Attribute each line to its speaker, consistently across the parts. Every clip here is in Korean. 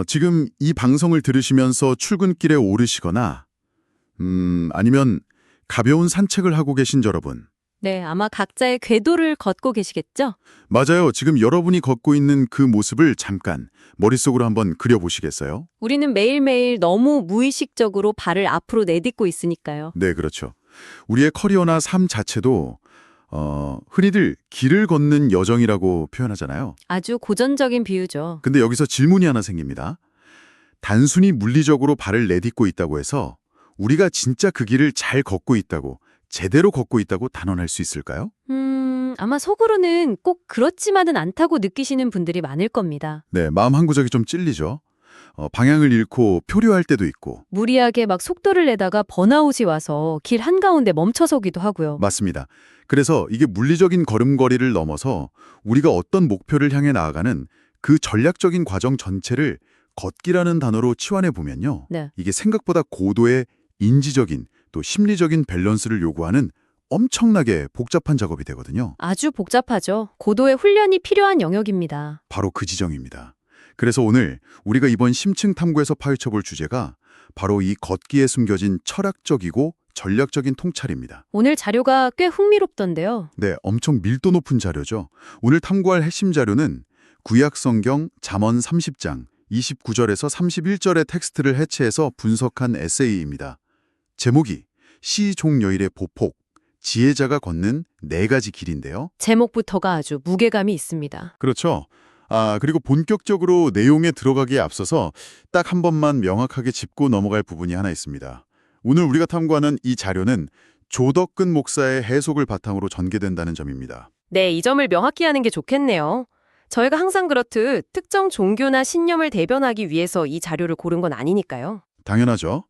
Speaker 1: 지금 이 방송을 들으시면서 출근길에 오르시거나, 아니면 가벼운 산책을 하고 계신 여러분.
Speaker 2: 네, 아마 각자의 궤도를 걷고 계시겠죠?
Speaker 1: 맞아요. 지금 여러분이 걷고 있는 그 모습을 잠깐 머릿속으로 한번 그려보시겠어요?
Speaker 2: 우리는 매일매일 너무 무의식적으로 발을 앞으로 내딛고 있으니까요.
Speaker 1: 네, 그렇죠. 우리의 커리어나 삶 자체도 흔히들 길을 걷는 여정이라고 표현하잖아요.
Speaker 2: 아주 고전적인 비유죠.
Speaker 1: 근데 여기서 질문이 하나 생깁니다. 단순히 물리적으로 발을 내딛고 있다고 해서 우리가 진짜 그 길을 잘 걷고 있다고, 제대로 걷고 있다고 단언할 수 있을까요?
Speaker 2: 아마 속으로는 꼭 그렇지만은 않다고 느끼시는 분들이 많을 겁니다.
Speaker 1: 네, 마음 한 구석이 좀 찔리죠. 방향을 잃고 표류할 때도 있고.
Speaker 2: 무리하게 막 속도를 내다가 번아웃이 와서 길 한가운데 멈춰서기도 하고요.
Speaker 1: 맞습니다. 그래서 이게 물리적인 걸음걸이를 넘어서 우리가 어떤 목표를 향해 나아가는 그 전략적인 과정 전체를 걷기라는 단어로 치환해 보면요.
Speaker 2: 네.
Speaker 1: 이게 생각보다 고도의 인지적인 또 심리적인 밸런스를 요구하는 엄청나게 복잡한 작업이 되거든요.
Speaker 2: 아주 복잡하죠. 고도의 훈련이 필요한 영역입니다.
Speaker 1: 바로 그 지점입니다. 그래서 오늘 우리가 이번 심층 탐구에서 파헤쳐볼 주제가 바로 이 걷기에 숨겨진 철학적이고 전략적인 통찰입니다.
Speaker 2: 오늘 자료가 꽤 흥미롭던데요.
Speaker 1: 네, 엄청 밀도 높은 자료죠. 오늘 탐구할 핵심 자료는 구약 성경 잠언 30장 29절에서 31절의 텍스트를 해체해서 분석한 에세이입니다. 제목이 시종여일의 보폭, 지혜자가 걷는 4가지 길인데요.
Speaker 2: 제목부터가 아주 무게감이 있습니다.
Speaker 1: 그렇죠. 그리고 본격적으로 내용에 들어가기에 앞서서 딱 한 번만 명확하게 짚고 넘어갈 부분이 하나 있습니다. 오늘 우리가 탐구하는 이 자료는 조덕근 목사의 해석을 바탕으로 전개된다는 점입니다.
Speaker 2: 네, 이 점을 명확히 하는 게 좋겠네요. 저희가 항상 그렇듯 특정 종교나 신념을 대변하기 위해서 이 자료를 고른 건 아니니까요.
Speaker 1: 당연하죠.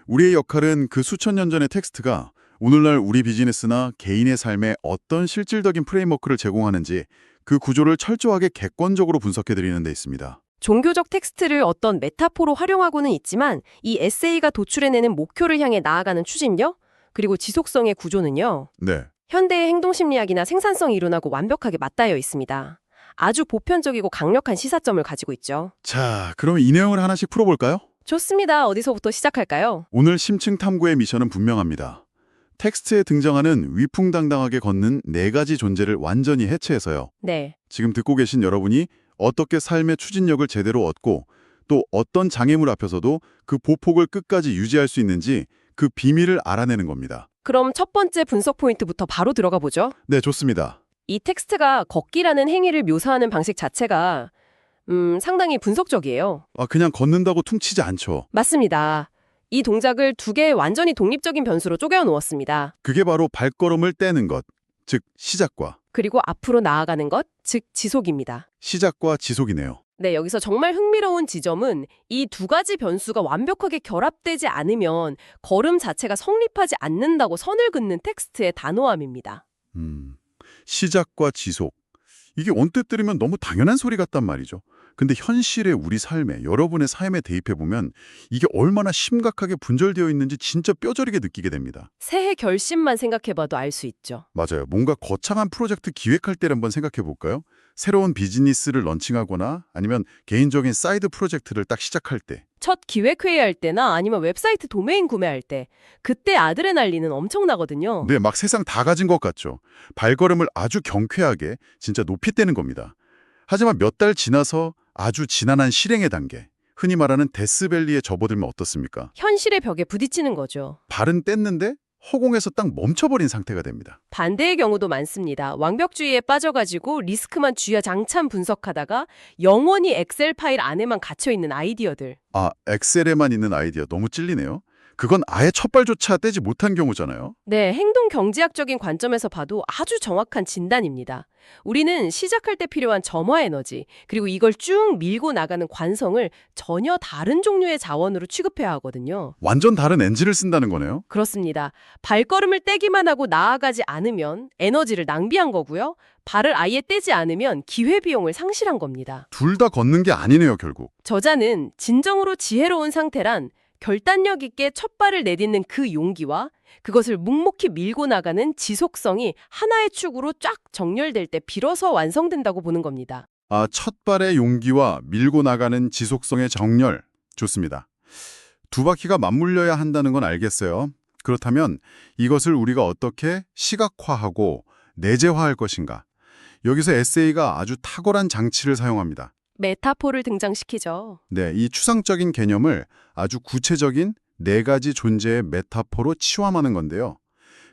Speaker 1: 우리의 역할은 그 수천 년 전의 텍스트가 오늘날 우리 비즈니스나 개인의 삶에 어떤 실질적인 프레임워크를 제공하는지 그 구조를 철저하게 객관적으로 분석해드리는 데 있습니다.
Speaker 2: 종교적 텍스트를 어떤 메타포로 활용하고는 있지만 이 에세이가 도출해내는 목표를 향해 나아가는 추진력, 그리고 지속성의 구조는요.
Speaker 1: 네,
Speaker 2: 현대의 행동심리학이나 생산성 이론하고 완벽하게 맞닿아 있습니다. 아주 보편적이고 강력한 시사점을 가지고 있죠.
Speaker 1: 자, 그럼 이 내용을 하나씩 풀어볼까요?
Speaker 2: 좋습니다. 어디서부터 시작할까요?
Speaker 1: 오늘 심층 탐구의 미션은 분명합니다. 텍스트에 등장하는 위풍당당하게 걷는 4가지 존재를 완전히 해체해서요.
Speaker 2: 네.
Speaker 1: 지금 듣고 계신 여러분이 어떻게 삶의 추진력을 제대로 얻고 또 어떤 장애물 앞에서도 그 보폭을 끝까지 유지할 수 있는지 그 비밀을 알아내는 겁니다.
Speaker 2: 그럼 첫 번째 분석 포인트부터 바로 들어가 보죠.
Speaker 1: 네, 좋습니다.
Speaker 2: 이 텍스트가 걷기라는 행위를 묘사하는 방식 자체가 상당히 분석적이에요.
Speaker 1: 그냥 걷는다고 퉁치지 않죠.
Speaker 2: 맞습니다. 이 동작을 2개의 완전히 독립적인 변수로 쪼개어 놓았습니다.
Speaker 1: 그게 바로 발걸음을 떼는 것, 즉 시작과
Speaker 2: 그리고 앞으로 나아가는 것, 즉 지속입니다.
Speaker 1: 시작과 지속이네요.
Speaker 2: 네, 여기서 정말 흥미로운 지점은 이 2가지 변수가 완벽하게 결합되지 않으면 걸음 자체가 성립하지 않는다고 선을 긋는 텍스트의 단호함입니다.
Speaker 1: 시작과 지속. 이게 언뜻 들으면 너무 당연한 소리 같단 말이죠. 근데 현실의 우리 삶에, 여러분의 삶에 대입해보면 이게 얼마나 심각하게 분절되어 있는지 진짜 뼈저리게 느끼게 됩니다.
Speaker 2: 새해 결심만 생각해봐도 알 수 있죠.
Speaker 1: 맞아요. 뭔가 거창한 프로젝트 기획할 때를 한번 생각해볼까요? 새로운 비즈니스를 런칭하거나 아니면 개인적인 사이드 프로젝트를 딱 시작할 때.
Speaker 2: 첫 기획회의 할 때나 아니면 웹사이트 도메인 구매할 때 그때 아드레날린은 엄청나거든요.
Speaker 1: 네, 막 세상 다 가진 것 같죠. 발걸음을 아주 경쾌하게 진짜 높이 떼는 겁니다. 하지만 몇 달 지나서 아주 지난한 실행의 단계, 흔히 말하는 데스밸리에 접어들면 어떻습니까?
Speaker 2: 현실의 벽에 부딪히는 거죠.
Speaker 1: 발은 뗐는데 허공에서 딱 멈춰버린 상태가 됩니다.
Speaker 2: 반대의 경우도 많습니다. 완벽주의에 빠져가지고 리스크만 쥐어장창 분석하다가 영원히 엑셀 파일 안에만 갇혀있는 아이디어들.
Speaker 1: 엑셀에만 있는 아이디어 너무 찔리네요. 그건 아예 첫발조차 떼지 못한 경우잖아요.
Speaker 2: 네, 행동 경제학적인 관점에서 봐도 아주 정확한 진단입니다. 우리는 시작할 때 필요한 점화 에너지, 그리고 이걸 쭉 밀고 나가는 관성을 전혀 다른 종류의 자원으로 취급해야 하거든요.
Speaker 1: 완전 다른 엔진을 쓴다는 거네요.
Speaker 2: 그렇습니다. 발걸음을 떼기만 하고 나아가지 않으면 에너지를 낭비한 거고요. 발을 아예 떼지 않으면 기회비용을 상실한 겁니다.
Speaker 1: 둘 다 걷는 게 아니네요, 결국.
Speaker 2: 저자는 진정으로 지혜로운 상태란 결단력 있게 첫 발을 내딛는 그 용기와 그것을 묵묵히 밀고 나가는 지속성이 하나의 축으로 쫙 정렬될 때 비로소 완성된다고 보는 겁니다.
Speaker 1: 첫 발의 용기와 밀고 나가는 지속성의 정렬. 좋습니다. 두 바퀴가 맞물려야 한다는 건 알겠어요. 그렇다면 이것을 우리가 어떻게 시각화하고 내재화할 것인가? 여기서 에세이가 아주 탁월한 장치를 사용합니다.
Speaker 2: 메타포를 등장시키죠.
Speaker 1: 네, 이 추상적인 개념을 아주 구체적인 네 가지 존재의 메타포로 치환하는 건데요.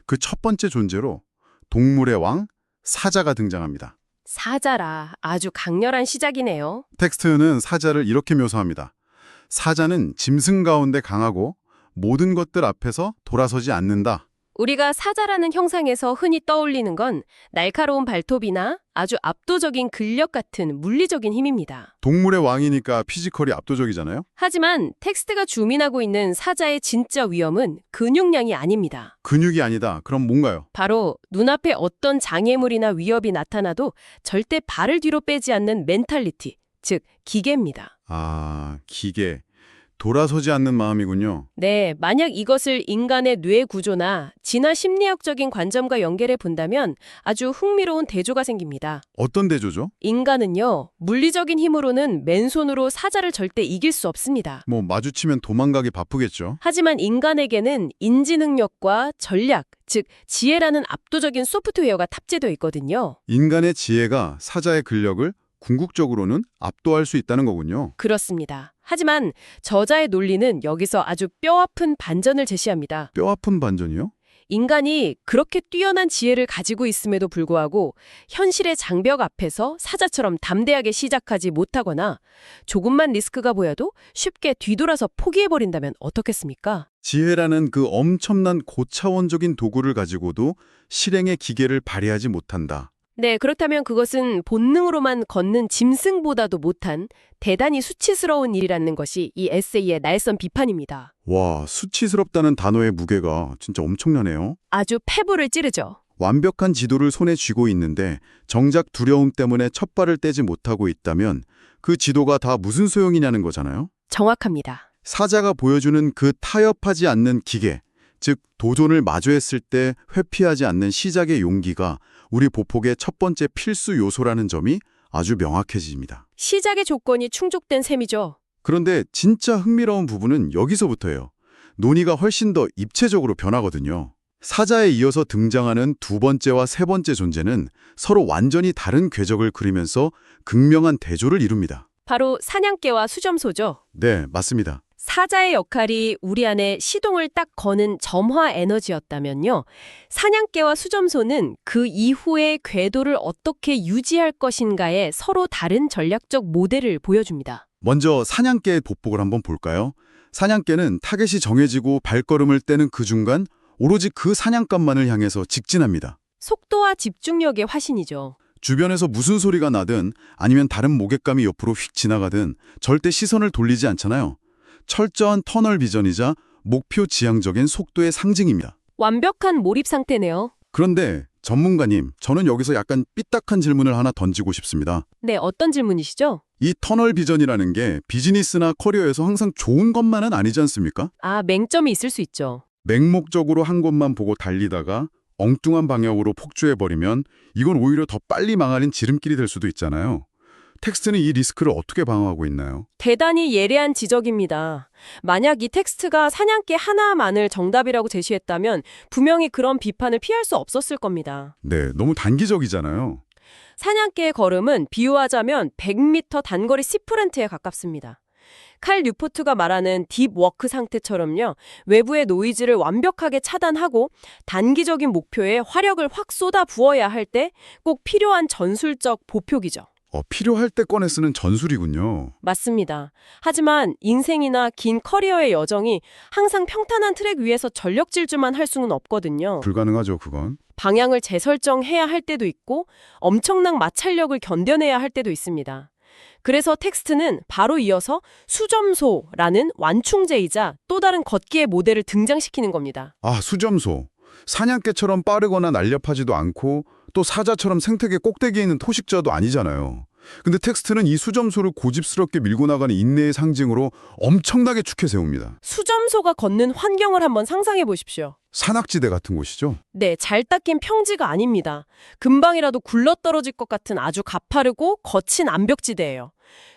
Speaker 1: 그 첫 번째 존재로 동물의 왕, 사자가 등장합니다.
Speaker 2: 사자라 아주 강렬한 시작이네요.
Speaker 1: 텍스트는 사자를 이렇게 묘사합니다. 사자는 짐승 가운데 강하고 모든 것들 앞에서 돌아서지 않는다.
Speaker 2: 우리가 사자라는 형상에서 흔히 떠올리는 건 날카로운 발톱이나 아주 압도적인 근력 같은 물리적인 힘입니다.
Speaker 1: 동물의 왕이니까 피지컬이 압도적이잖아요.
Speaker 2: 하지만 텍스트가 주민하고 있는 사자의 진짜 위험은 근육량이 아닙니다.
Speaker 1: 근육이 아니다. 그럼 뭔가요?
Speaker 2: 바로 눈앞에 어떤 장애물이나 위협이 나타나도 절대 발을 뒤로 빼지 않는 멘탈리티, 즉 기계입니다.
Speaker 1: 기계. 돌아서지 않는 마음이군요.
Speaker 2: 네, 만약 이것을 인간의 뇌 구조나 진화 심리학적인 관점과 연결해 본다면 아주 흥미로운 대조가 생깁니다.
Speaker 1: 어떤 대조죠?
Speaker 2: 인간은요, 물리적인 힘으로는 맨손으로 사자를 절대 이길 수 없습니다.
Speaker 1: 마주치면 도망가기 바쁘겠죠.
Speaker 2: 하지만 인간에게는 인지 능력과 전략, 즉 지혜라는 압도적인 소프트웨어가 탑재되어 있거든요.
Speaker 1: 인간의 지혜가 사자의 근력을 궁극적으로는 압도할 수 있다는 거군요.
Speaker 2: 그렇습니다. 하지만 저자의 논리는 여기서 아주 뼈아픈 반전을 제시합니다.
Speaker 1: 뼈아픈 반전이요?
Speaker 2: 인간이 그렇게 뛰어난 지혜를 가지고 있음에도 불구하고 현실의 장벽 앞에서 사자처럼 담대하게 시작하지 못하거나 조금만 리스크가 보여도 쉽게 뒤돌아서 포기해버린다면 어떻겠습니까?
Speaker 1: 지혜라는 그 엄청난 고차원적인 도구를 가지고도 실행의 기계를 발휘하지 못한다.
Speaker 2: 네, 그렇다면 그것은 본능으로만 걷는 짐승보다도 못한 대단히 수치스러운 일이라는 것이 이 에세이의 날선 비판입니다.
Speaker 1: 와, 수치스럽다는 단어의 무게가 진짜 엄청나네요.
Speaker 2: 아주 패부를 찌르죠.
Speaker 1: 완벽한 지도를 손에 쥐고 있는데 정작 두려움 때문에 첫 발을 떼지 못하고 있다면 그 지도가 다 무슨 소용이냐는 거잖아요.
Speaker 2: 정확합니다.
Speaker 1: 사자가 보여주는 그 타협하지 않는 기계, 즉 도전을 마주했을 때 회피하지 않는 시작의 용기가 우리 보폭의 첫 번째 필수 요소라는 점이 아주 명확해집니다.
Speaker 2: 시작의 조건이 충족된 셈이죠.
Speaker 1: 그런데 진짜 흥미로운 부분은 여기서부터예요. 논의가 훨씬 더 입체적으로 변하거든요. 사자에 이어서 등장하는 두 번째와 세 번째 존재는 서로 완전히 다른 궤적을 그리면서 극명한 대조를 이룹니다.
Speaker 2: 바로 사냥개와 수점소죠.
Speaker 1: 네, 맞습니다.
Speaker 2: 사자의 역할이 우리 안에 시동을 딱 거는 점화 에너지였다면요. 사냥개와 수점소는 그 이후의 궤도를 어떻게 유지할 것인가에 서로 다른 전략적 모델을 보여줍니다.
Speaker 1: 먼저 사냥개의 보폭을 한번 볼까요? 사냥개는 타겟이 정해지고 발걸음을 떼는 그 중간 오로지 그 사냥감만을 향해서 직진합니다.
Speaker 2: 속도와 집중력의 화신이죠.
Speaker 1: 주변에서 무슨 소리가 나든 아니면 다른 모객감이 옆으로 휙 지나가든 절대 시선을 돌리지 않잖아요. 철저한 터널 비전이자 목표 지향적인 속도의 상징입니다.
Speaker 2: 완벽한 몰입 상태네요.
Speaker 1: 그런데 전문가님, 저는 여기서 약간 삐딱한 질문을 하나 던지고 싶습니다.
Speaker 2: 네, 어떤 질문이시죠?
Speaker 1: 이 터널 비전이라는 게 비즈니스나 커리어에서 항상 좋은 것만은 아니지 않습니까?
Speaker 2: 맹점이 있을 수 있죠.
Speaker 1: 맹목적으로 한 곳만 보고 달리다가 엉뚱한 방향으로 폭주해버리면 이건 오히려 더 빨리 망하는 지름길이 될 수도 있잖아요. 텍스트는 이 리스크를 어떻게 방어하고 있나요?
Speaker 2: 대단히 예리한 지적입니다. 만약 이 텍스트가 사냥개 하나만을 정답이라고 제시했다면 분명히 그런 비판을 피할 수 없었을 겁니다.
Speaker 1: 네, 너무 단기적이잖아요.
Speaker 2: 사냥개의 걸음은 비유하자면 100m 단거리 스프린트에 가깝습니다. 칼 뉴포트가 말하는 딥워크 상태처럼요. 외부의 노이즈를 완벽하게 차단하고 단기적인 목표에 화력을 확 쏟아 부어야 할 때 꼭 필요한 전술적 보표기죠.
Speaker 1: 필요할 때 꺼내 쓰는 전술이군요.
Speaker 2: 맞습니다. 하지만 인생이나 긴 커리어의 여정이 항상 평탄한 트랙 위에서 전력 질주만 할 수는 없거든요.
Speaker 1: 불가능하죠, 그건.
Speaker 2: 방향을 재설정해야 할 때도 있고 엄청난 마찰력을 견뎌내야 할 때도 있습니다. 그래서 텍스트는 바로 이어서 수점소라는 완충제이자 또 다른 걷기의 모델을 등장시키는 겁니다.
Speaker 1: 수점소. 사냥개처럼 빠르거나 날렵하지도 않고 또 사자처럼 생태계 꼭대기에 있는 토식자도 아니잖아요. 근데 텍스트는 이 수점소를 고집스럽게 밀고 나가는 인내의 상징으로 엄청나게 축해 세웁니다.
Speaker 2: 수점소가 걷는 환경을 한번 상상해 보십시오.
Speaker 1: 산악지대 같은 곳이죠.
Speaker 2: 네, 잘 닦인 평지가 아닙니다. 금방이라도 굴러떨어질 것 같은 아주 가파르고 거친 암벽지대예요.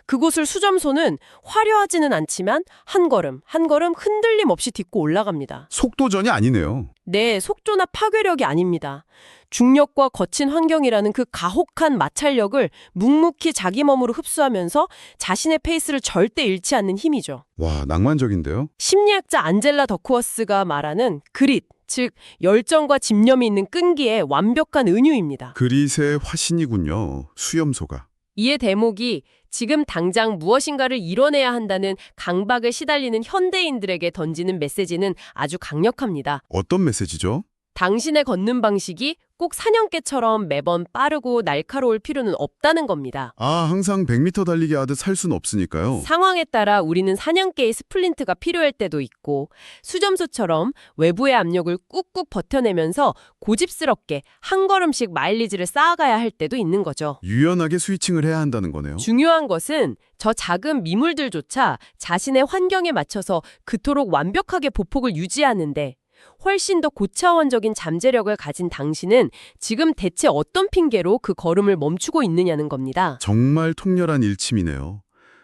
Speaker 2: 그곳을 수점소는 화려하지는 않지만 한 걸음 한 걸음 흔들림 없이 딛고 올라갑니다.
Speaker 1: 속도전이 아니네요.
Speaker 2: 네, 속도나 파괴력이 아닙니다. 중력과 거친 환경이라는 그 가혹한 마찰력을 묵묵히 자기 몸으로 흡수하면서 자신의 페이스를 절대 잃지 않는 힘이죠.
Speaker 1: 와, 낭만적인데요?
Speaker 2: 심리학자 안젤라 더크워스가 말하는 그릿, 즉 열정과 집념이 있는 끈기의 완벽한 은유입니다.
Speaker 1: 그릿의 화신이군요. 수염소가.
Speaker 2: 이의 대목이 지금 당장 무엇인가를 이뤄내야 한다는 강박에 시달리는 현대인들에게 던지는 메시지는 아주 강력합니다.
Speaker 1: 어떤 메시지죠?
Speaker 2: 당신의 걷는 방식이 꼭 사냥개처럼 매번 빠르고 날카로울 필요는 없다는 겁니다.
Speaker 1: 아, 항상 100m 달리기 하듯 살 수는 없으니까요.
Speaker 2: 상황에 따라 우리는 사냥개의 스플린트가 필요할 때도 있고 수점소처럼 외부의 압력을 꾹꾹 버텨내면서 고집스럽게 한 걸음씩 마일리지를 쌓아가야 할 때도 있는 거죠.
Speaker 1: 유연하게 스위칭을 해야 한다는 거네요.
Speaker 2: 중요한 것은 저 작은 미물들조차 자신의 환경에 맞춰서 그토록 완벽하게 보폭을 유지하는데 훨씬 더 고차원적인 잠재력을 가진 당신은 지금 대체 어떤 핑계로 그 걸음을 멈추고 있느냐는 겁니다.
Speaker 1: 정말 통렬한 일침이네요.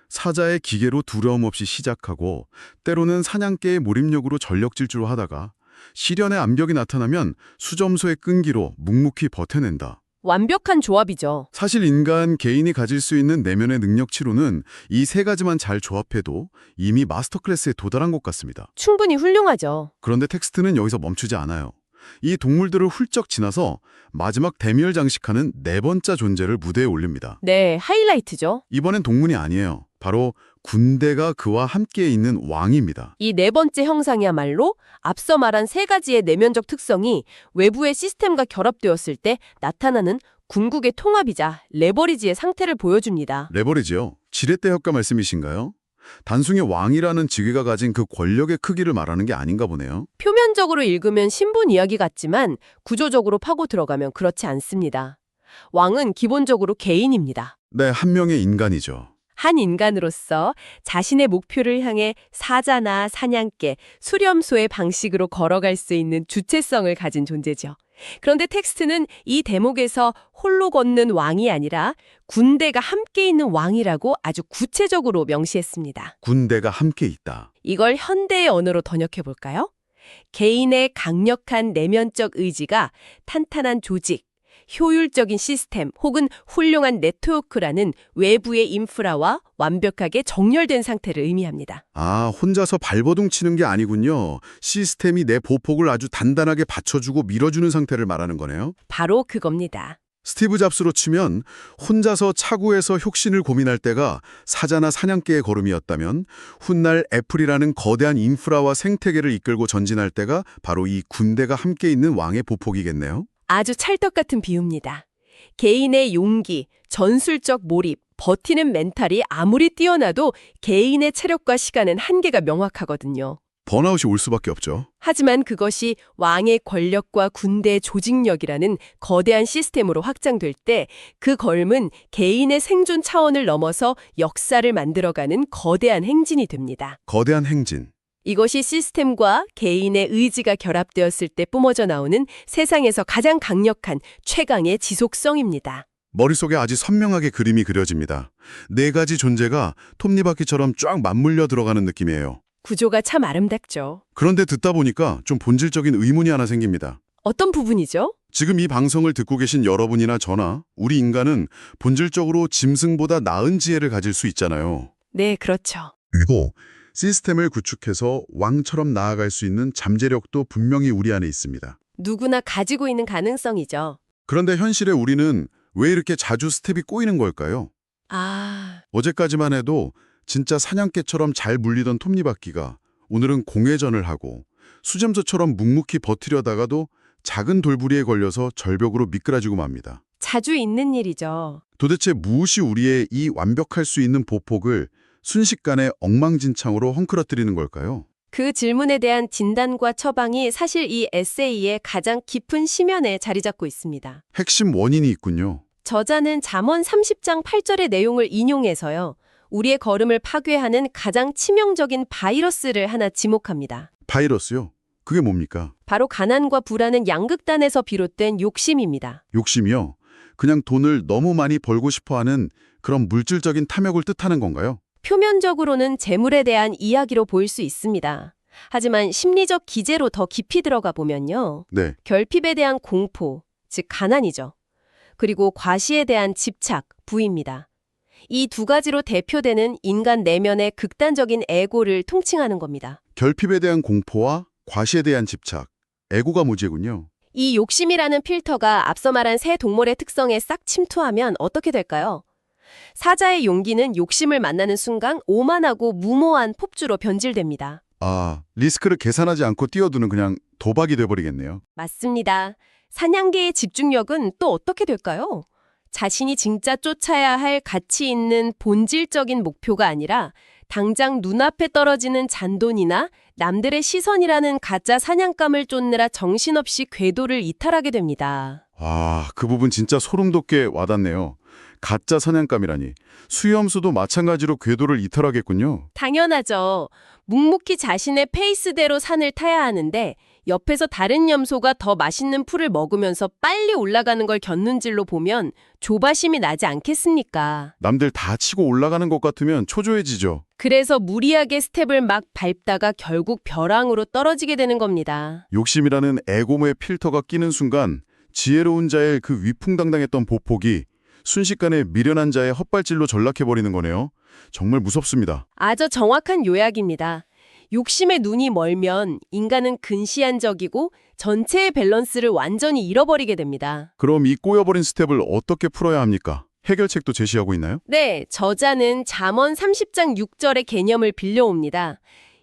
Speaker 1: 사자의 기계로 두려움 없이 시작하고 때로는 사냥개의 몰입력으로 전력 질주로 하다가 시련의 암벽이 나타나면 수점소의 끈기로 묵묵히 버텨낸다.
Speaker 2: 완벽한 조합이죠.
Speaker 1: 사실 인간 개인이 가질 수 있는 내면의 능력치로는 이 세 가지만 잘 조합해도 이미 마스터 클래스에 도달한 것 같습니다.
Speaker 2: 충분히 훌륭하죠.
Speaker 1: 그런데 텍스트는 여기서 멈추지 않아요. 이 동물들을 훌쩍 지나서 마지막 대멸 장식하는 네 번째 존재를 무대에 올립니다.
Speaker 2: 네, 하이라이트죠.
Speaker 1: 이번엔 동물이 아니에요. 바로 군대가 그와 함께 있는 왕입니다.
Speaker 2: 이 네 번째 형상이야말로 앞서 말한 세 가지의 내면적 특성이 외부의 시스템과 결합되었을 때 나타나는 궁극의 통합이자 레버리지의 상태를 보여줍니다.
Speaker 1: 레버리지요. 지렛대 효과 말씀이신가요? 단순히 왕이라는 직위가 가진 그 권력의 크기를 말하는 게 아닌가 보네요.
Speaker 2: 표면적으로 읽으면 신분 이야기 같지만 구조적으로 파고 들어가면 그렇지 않습니다. 왕은 기본적으로 개인입니다.
Speaker 1: 네, 한 명의 인간이죠.
Speaker 2: 한 인간으로서 자신의 목표를 향해 사자나 사냥개, 수렴소의 방식으로 걸어갈 수 있는 주체성을 가진 존재죠. 그런데 텍스트는 이 대목에서 홀로 걷는 왕이 아니라 군대가 함께 있는 왕이라고 아주 구체적으로 명시했습니다.
Speaker 1: 군대가 함께 있다.
Speaker 2: 이걸 현대의 언어로 번역해 볼까요? 개인의 강력한 내면적 의지가 탄탄한 조직, 효율적인 시스템 혹은 훌륭한 네트워크라는 외부의 인프라와 완벽하게 정렬된 상태를 의미합니다.
Speaker 1: 아, 혼자서 발버둥 치는 게 아니군요. 시스템이 내 보폭을 아주 단단하게 받쳐주고 밀어주는 상태를 말하는 거네요.
Speaker 2: 바로 그겁니다.
Speaker 1: 스티브 잡스로 치면 혼자서 차구에서 혁신을 고민할 때가 사자나 사냥개의 걸음이었다면 훗날 애플이라는 거대한 인프라와 생태계를 이끌고 전진할 때가 바로 이 군대가 함께 있는 왕의 보폭이겠네요.
Speaker 2: 아주 찰떡 같은 비유입니다. 개인의 용기, 전술적 몰입, 버티는 멘탈이 아무리 뛰어나도 개인의 체력과 시간은 한계가 명확하거든요.
Speaker 1: 번아웃이 올 수밖에 없죠.
Speaker 2: 하지만 그것이 왕의 권력과 군대의 조직력이라는 거대한 시스템으로 확장될 때 그 걸음은 개인의 생존 차원을 넘어서 역사를 만들어가는 거대한 행진이 됩니다.
Speaker 1: 거대한 행진.
Speaker 2: 이것이 시스템과 개인의 의지가 결합되었을 때 뿜어져 나오는 세상에서 가장 강력한 최강의 지속성입니다.
Speaker 1: 머릿속에 아주 선명하게 그림이 그려집니다. 네 가지 존재가 톱니바퀴처럼 쫙 맞물려 들어가는 느낌이에요.
Speaker 2: 구조가 참 아름답죠.
Speaker 1: 그런데 듣다 보니까 좀 본질적인 의문이 하나 생깁니다.
Speaker 2: 어떤 부분이죠?
Speaker 1: 지금 이 방송을 듣고 계신 여러분이나 저나 우리 인간은 본질적으로 짐승보다 나은 지혜를 가질 수 있잖아요.
Speaker 2: 네, 그렇죠.
Speaker 1: 그리고 시스템을 구축해서 왕처럼 나아갈 수 있는 잠재력도 분명히 우리 안에 있습니다.
Speaker 2: 누구나 가지고 있는 가능성이죠.
Speaker 1: 그런데 현실에 우리는 왜 이렇게 자주 스텝이 꼬이는 걸까요? 어제까지만 해도 진짜 사냥개처럼 잘 물리던 톱니바퀴가 오늘은 공회전을 하고 수점소처럼 묵묵히 버티려다가도 작은 돌부리에 걸려서 절벽으로 미끄러지고 맙니다.
Speaker 2: 자주 있는 일이죠.
Speaker 1: 도대체 무엇이 우리의 이 완벽할 수 있는 보폭을 순식간에 엉망진창으로 헝클어뜨리는 걸까요?
Speaker 2: 그 질문에 대한 진단과 처방이 사실 이 에세이의 가장 깊은 심연에 자리 잡고 있습니다.
Speaker 1: 핵심 원인이 있군요.
Speaker 2: 저자는 잠언 30장 8절의 내용을 인용해서요. 우리의 걸음을 파괴하는 가장 치명적인 바이러스를 하나 지목합니다.
Speaker 1: 바이러스요? 그게 뭡니까?
Speaker 2: 바로 가난과 불안은 양극단에서 비롯된 욕심입니다.
Speaker 1: 욕심이요? 그냥 돈을 너무 많이 벌고 싶어하는 그런 물질적인 탐욕을 뜻하는 건가요?
Speaker 2: 표면적으로는 재물에 대한 이야기로 보일 수 있습니다. 하지만 심리적 기제로 더 깊이 들어가 보면요.
Speaker 1: 네.
Speaker 2: 결핍에 대한 공포, 즉 가난이죠. 그리고 과시에 대한 집착, 부입니다. 이 두 가지로 대표되는 인간 내면의 극단적인 에고를 통칭하는 겁니다.
Speaker 1: 결핍에 대한 공포와 과시에 대한 집착, 에고가 문제군요.
Speaker 2: 이 욕심이라는 필터가 앞서 말한 새 동물의 특성에 싹 침투하면 어떻게 될까요? 사자의 용기는 욕심을 만나는 순간 오만하고 무모한 폭주로 변질됩니다.
Speaker 1: 아, 리스크를 계산하지 않고 뛰어드는 그냥 도박이 돼버리겠네요.
Speaker 2: 맞습니다. 사냥개의 집중력은 또 어떻게 될까요? 자신이 진짜 쫓아야 할 가치 있는 본질적인 목표가 아니라 당장 눈앞에 떨어지는 잔돈이나 남들의 시선이라는 가짜 사냥감을 쫓느라 정신없이 궤도를 이탈하게 됩니다.
Speaker 1: 아, 그 부분 진짜 소름 돋게 와닿네요. 가짜 사냥감이라니. 수염수도 마찬가지로 궤도를 이탈하겠군요.
Speaker 2: 당연하죠. 묵묵히 자신의 페이스대로 산을 타야 하는데 옆에서 다른 염소가 더 맛있는 풀을 먹으면서 빨리 올라가는 걸 겪는질로 보면 조바심이 나지 않겠습니까?
Speaker 1: 남들 다 치고 올라가는 것 같으면 초조해지죠.
Speaker 2: 그래서 무리하게 스텝을 막 밟다가 결국 벼랑으로 떨어지게 되는 겁니다.
Speaker 1: 욕심이라는 에고의 필터가 끼는 순간 지혜로운 자의 그 위풍당당했던 보폭이 순식간에 미련한 자의 헛발질로 전락해버리는 거네요. 정말 무섭습니다.
Speaker 2: 아주 정확한 요약입니다. 욕심의 눈이 멀면 인간은 근시안적이고 전체의 밸런스를 완전히 잃어버리게 됩니다.
Speaker 1: 그럼 이 꼬여버린 스텝을 어떻게 풀어야 합니까? 해결책도 제시하고 있나요?
Speaker 2: 네, 저자는 잠언 30장 6절의 개념을 빌려옵니다.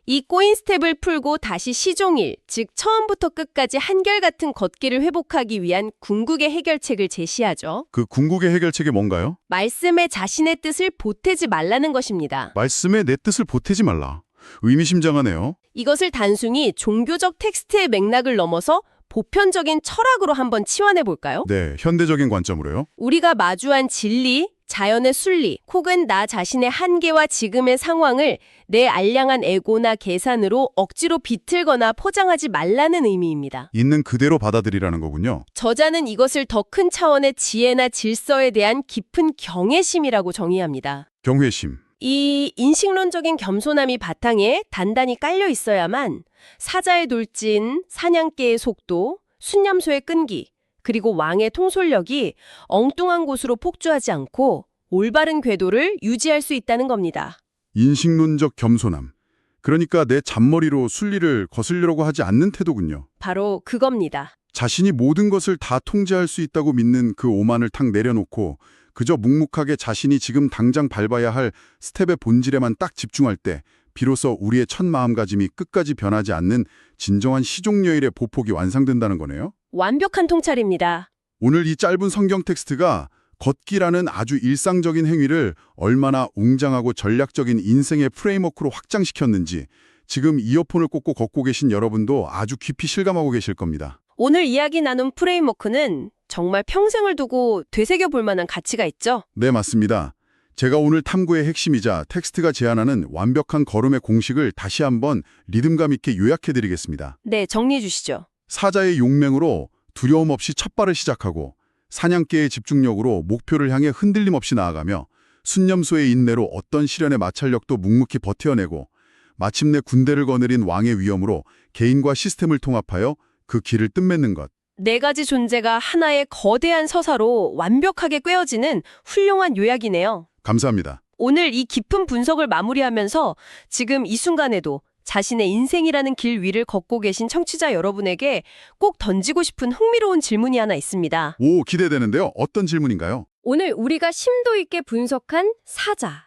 Speaker 2: 이 꼬인 스텝을 풀고 다시 시종일, 즉 처음부터 끝까지 한결같은 걷기를 회복하기 위한 궁극의 해결책을 제시하죠.
Speaker 1: 그 궁극의 해결책이 뭔가요?
Speaker 2: 말씀에 자신의 뜻을 보태지 말라는 것입니다.
Speaker 1: 말씀에 내 뜻을 보태지 말라. 의미심장하네요.
Speaker 2: 이것을 단순히 종교적 텍스트의 맥락을 넘어서 보편적인 철학으로 한번 치환해 볼까요?
Speaker 1: 네, 현대적인 관점으로요.
Speaker 2: 우리가 마주한 진리, 자연의 순리, 혹은 나 자신의 한계와 지금의 상황을 내 알량한 에고나 계산으로 억지로 비틀거나 포장하지 말라는 의미입니다.
Speaker 1: 있는 그대로 받아들이라는 거군요.
Speaker 2: 저자는 이것을 더 큰 차원의 지혜나 질서에 대한 깊은 경외심이라고 정의합니다.
Speaker 1: 경외심.
Speaker 2: 이 인식론적인 겸손함이 바탕에 단단히 깔려 있어야만 사자의 돌진, 사냥개의 속도, 순념소의 끈기, 그리고 왕의 통솔력이 엉뚱한 곳으로 폭주하지 않고 올바른 궤도를 유지할 수 있다는 겁니다.
Speaker 1: 인식론적 겸손함. 그러니까 내 잔머리로 순리를 거스르려고 하지 않는 태도군요.
Speaker 2: 바로 그겁니다.
Speaker 1: 자신이 모든 것을 다 통제할 수 있다고 믿는 그 오만을 탁 내려놓고 그저 묵묵하게 자신이 지금 당장 밟아야 할 스텝의 본질에만 딱 집중할 때 비로소 우리의 첫 마음가짐이 끝까지 변하지 않는 진정한 시종려일의 보폭이 완성된다는 거네요.
Speaker 2: 완벽한 통찰입니다.
Speaker 1: 오늘 이 짧은 성경 텍스트가 걷기라는 아주 일상적인 행위를 얼마나 웅장하고 전략적인 인생의 프레임워크로 확장시켰는지 지금 이어폰을 꽂고 걷고 계신 여러분도 아주 깊이 실감하고 계실 겁니다.
Speaker 2: 오늘 이야기 나눈 프레임워크는 정말 평생을 두고 되새겨 볼 만한 가치가 있죠?
Speaker 1: 네, 맞습니다. 제가 오늘 탐구의 핵심이자 텍스트가 제안하는 완벽한 걸음의 공식을 다시 한번 리듬감 있게 요약해드리겠습니다.
Speaker 2: 네, 정리해 주시죠.
Speaker 1: 사자의 용맹으로 두려움 없이 첫 발을 시작하고 사냥개의 집중력으로 목표를 향해 흔들림 없이 나아가며 순념소의 인내로 어떤 시련의 마찰력도 묵묵히 버텨내고 마침내 군대를 거느린 왕의 위엄으로 개인과 시스템을 통합하여 그 길을 뜻맺는 것.
Speaker 2: 네 가지 존재가 하나의 거대한 서사로 완벽하게 꿰어지는 훌륭한 요약이네요.
Speaker 1: 감사합니다.
Speaker 2: 오늘 이 깊은 분석을 마무리하면서 지금 이 순간에도 자신의 인생이라는 길 위를 걷고 계신 청취자 여러분에게 꼭 던지고 싶은 흥미로운 질문이 하나 있습니다.
Speaker 1: 오, 기대되는데요. 어떤 질문인가요?
Speaker 2: 오늘 우리가 심도 있게 분석한 사자,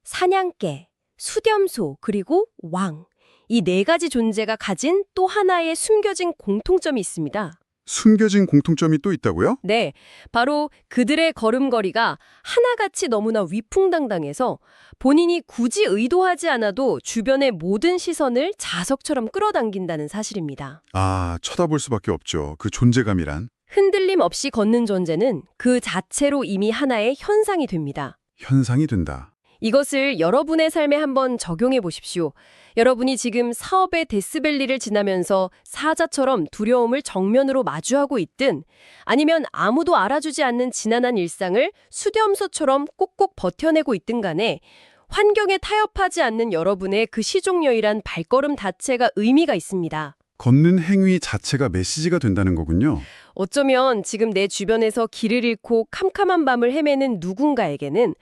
Speaker 2: 사냥개, 수렴소, 그리고 왕. 이 네 가지 존재가 가진 또 하나의 숨겨진 공통점이 있습니다.
Speaker 1: 숨겨진 공통점이 또 있다고요?
Speaker 2: 네, 바로 그들의 걸음걸이가 하나같이 너무나 위풍당당해서 본인이 굳이 의도하지 않아도 주변의 모든 시선을 자석처럼 끌어당긴다는 사실입니다.
Speaker 1: 아, 쳐다볼 수밖에 없죠. 그 존재감이란.
Speaker 2: 흔들림 없이 걷는 존재는 그 자체로 이미 하나의 현상이 됩니다.
Speaker 1: 현상이 된다.
Speaker 2: 이것을 여러분의 삶에 한번 적용해 보십시오. 여러분이 지금 사업의 데스밸리를 지나면서 사자처럼 두려움을 정면으로 마주하고 있든 아니면 아무도 알아주지 않는 지난한 일상을 수렴소처럼 꼭꼭 버텨내고 있든 간에 환경에 타협하지 않는 여러분의 그 시종여일한 발걸음 자체가 의미가 있습니다.
Speaker 1: 걷는 행위 자체가 메시지가 된다는 거군요.
Speaker 2: 어쩌면 지금 내 주변에서 길을 잃고 캄캄한 밤을 헤매는 누군가에게는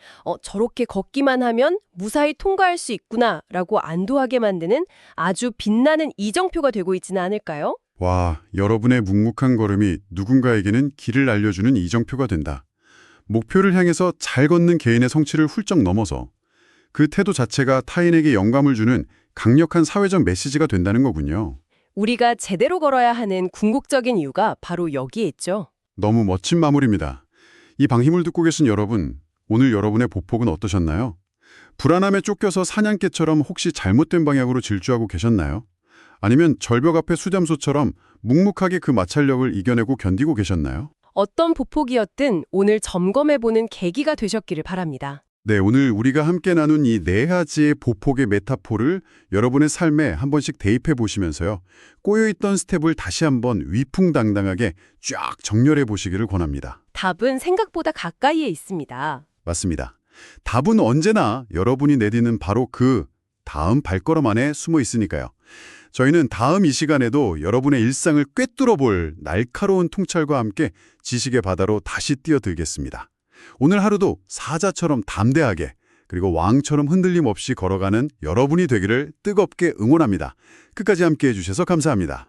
Speaker 2: 저렇게 걷기만 하면 무사히 통과할 수 있구나라고 안도하게 만드는 아주 빛나는 이정표가 되고 있지는 않을까요?
Speaker 1: 와, 여러분의 묵묵한 걸음이 누군가에게는 길을 알려주는 이정표가 된다. 목표를 향해서 잘 걷는 개인의 성취를 훌쩍 넘어서 그 태도 자체가 타인에게 영감을 주는 강력한 사회적 메시지가 된다는 거군요.
Speaker 2: 우리가 제대로 걸어야 하는 궁극적인 이유가 바로 여기에 있죠.
Speaker 1: 너무 멋진 마무리입니다. 이 방힘을 듣고 계신 여러분, 오늘 여러분의 보폭은 어떠셨나요? 불안함에 쫓겨서 사냥개처럼 혹시 잘못된 방향으로 질주하고 계셨나요? 아니면 절벽 앞의 수렴소처럼 묵묵하게 그 마찰력을 이겨내고 견디고 계셨나요?
Speaker 2: 어떤 보폭이었든 오늘 점검해보는 계기가 되셨기를 바랍니다.
Speaker 1: 네, 오늘 우리가 함께 나눈 이 네 가지의 보폭의 메타포를 여러분의 삶에 한 번씩 대입해 보시면서요. 꼬여있던 스텝을 다시 한번 위풍당당하게 쫙 정렬해 보시기를 권합니다.
Speaker 2: 답은 생각보다 가까이에 있습니다.
Speaker 1: 맞습니다. 답은 언제나 여러분이 내디는 바로 그 다음 발걸음 안에 숨어 있으니까요. 저희는 다음 이 시간에도 여러분의 일상을 꿰뚫어 볼 날카로운 통찰과 함께 지식의 바다로 다시 뛰어들겠습니다. 오늘 하루도 사자처럼 담대하게 그리고 왕처럼 흔들림 없이 걸어가는 여러분이 되기를 뜨겁게 응원합니다. 끝까지 함께해 주셔서 감사합니다.